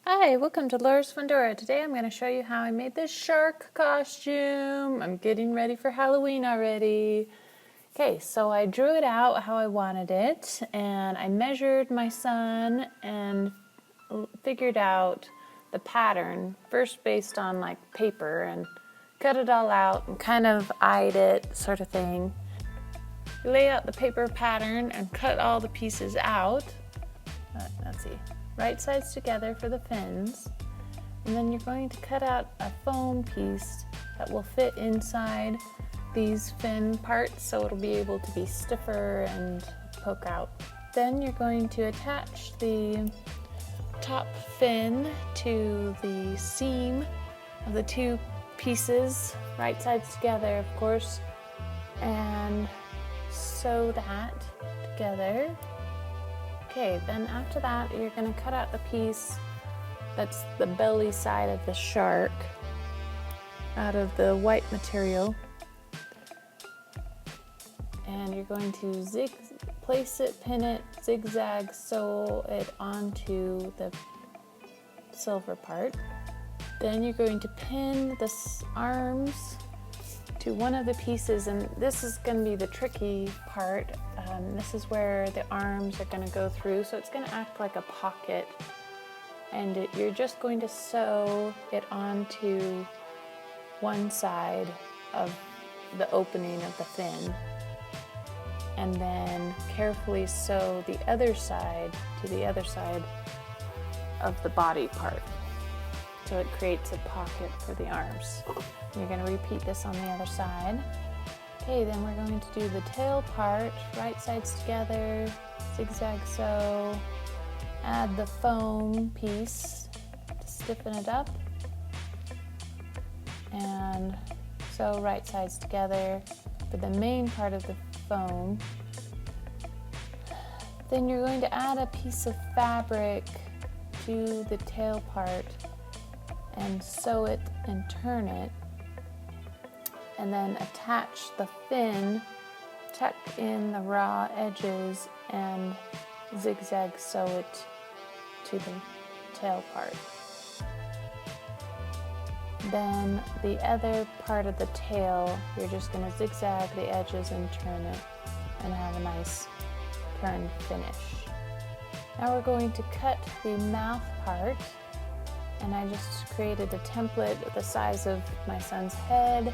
Hi, welcome to Laura's Fundora. Today I'm going to show you how I made this shark costume. I'm getting ready for Halloween already. Okay, so I drew it out how I wanted it, and I measured my son and figured out the pattern, first based on like paper, and cut it all out and kind of eyed it, sort of thing. Lay out the paper pattern and cut all the pieces out. Let's see. Right sides together for the fins, and then you're going to cut out a foam piece that will fit inside these fin parts so it'll be able to be stiffer and poke out. Then you're going to attach the top fin to the seam of the two pieces, right sides together of course, and sew that together. Okay, then after that, you're going to cut out the piece that's the belly side of the shark out of the white material. And you're going to place it, pin it, zigzag sew it onto the silver part. Then you're going to pin the arms to one of the pieces, and this is going to be the tricky part. This is where the arms are going to go through, so it's going to act like a pocket, and you're just going to sew it onto one side of the opening of the fin, and then carefully sew the other side to the other side of the body part, so it creates a pocket for the arms. You're going to repeat this on the other side. Okay, then we're going to do the tail part, right sides together, zigzag sew, add the foam piece to stiffen it up, and sew right sides together for the main part of the foam. Then you're going to add a piece of fabric to the tail part and sew it and turn it, and then attach the fin, tuck in the raw edges, and zigzag sew it to the tail part. Then the other part of the tail, you're just going to zigzag the edges and turn it and have a nice turned finish. Now we're going to cut the mouth part, and I just created a template the size of my son's head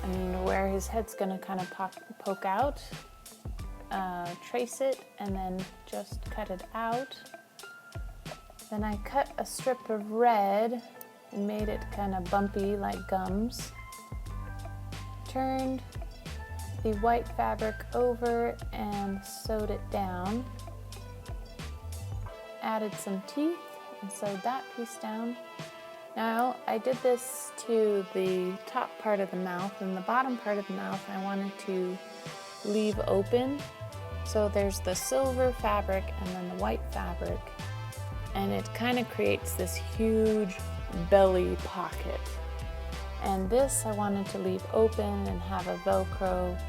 and where his head's going to kind of poke out. Trace it and then just cut it out. Then I cut a strip of red and made it kind of bumpy like gums. Turned the white fabric over and sewed it down. Added some teeth and sewed that piece down. Now I did this to the top part of the mouth, and the bottom part of the mouth I wanted to leave open. So there's the silver fabric and then the white fabric, and it kind of creates this huge belly pocket. And this I wanted to leave open and have a Velcro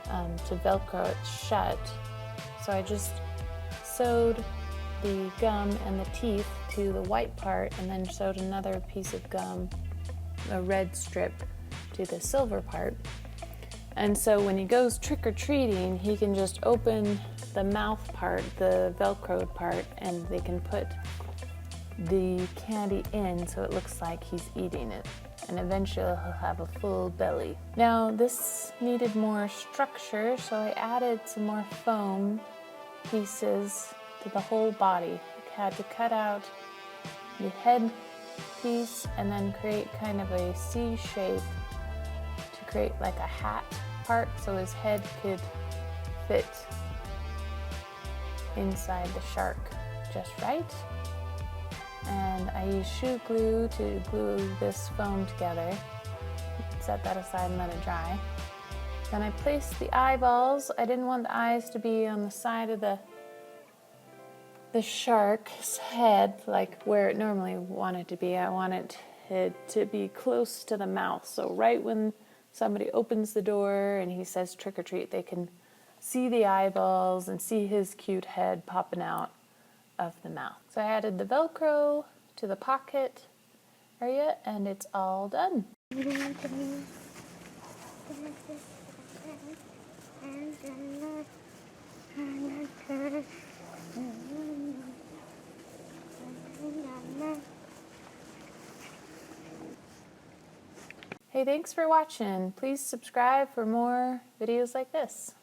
to Velcro it shut. So I just sewed the gum and the teeth to the white part, and then sewed another piece of gum, a red strip, to the silver part. And so when he goes trick-or-treating, he can just open the mouth part, the Velcroed part, and they can put the candy in so it looks like he's eating it. And eventually he'll have a full belly. Now this needed more structure, so I added some more foam pieces to the whole body. I had to cut out the head piece and then create kind of a C shape to create like a hat part so his head could fit inside the shark just right. And I used shoe glue to glue this foam together. Set that aside and let it dry. Then I placed the eyeballs. I didn't want the eyes to be on the side of the shark's head, like where it normally wanted to be. I wanted it to be close to the mouth. So right when somebody opens the door and he says trick or treat, they can see the eyeballs and see his cute head popping out of the mouth. So I added the Velcro to the pocket area and it's all done. Hey, thanks for watching. Please subscribe for more videos like this.